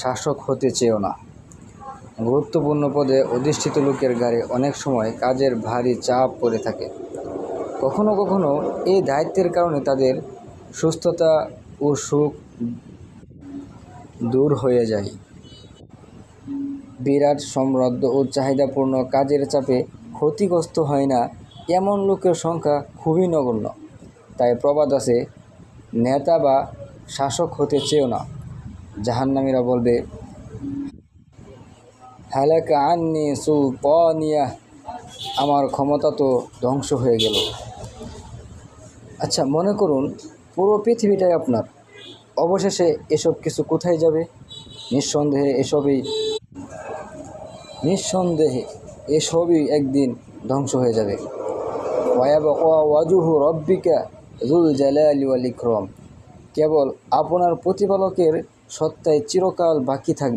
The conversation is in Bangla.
শাসক হতে চেয়েও না। গুরুত্বপূর্ণ পদে অধিষ্ঠিত লোকের ঘাড়ে অনেক সময় কাজের ভারী চাপ পড়ে থাকে। কখনো কখনো এই দায়িত্বের কারণে তাদের সুস্থতা ও সুখ দূর হয়ে যায়। বিরাট সাম্রাজ্য ও চাহিদাপূর্ণ কাজের চাপে ক্ষতিগ্রস্ত হয় না এমন লোকের সংখ্যা খুবই নগণ্য। তাই প্রবাদ আছে, নেতা বা শাসক হতে চেয়েও না। জাহান্নামীরা বলবে, হালাকা আন্নি সুলতানিয়া, আমার ক্ষমতা তো ধ্বংস হয়ে গেল। আচ্ছা, মনে করুন পুরো পৃথিবীটাই আপনার। অবশেষে এসব কিছু কোথায় যাবে? নিঃসন্দেহে এসবই একদিন ধ্বংস হয়ে যাবে। ওয়ায়াবকা ওয়াজহু রব্বিকা যুল জালালি ওয়াল ইকরাম, কেবল আপনার প্রতিপালকের সত্তায় চিরকাল বাকি থাকবে।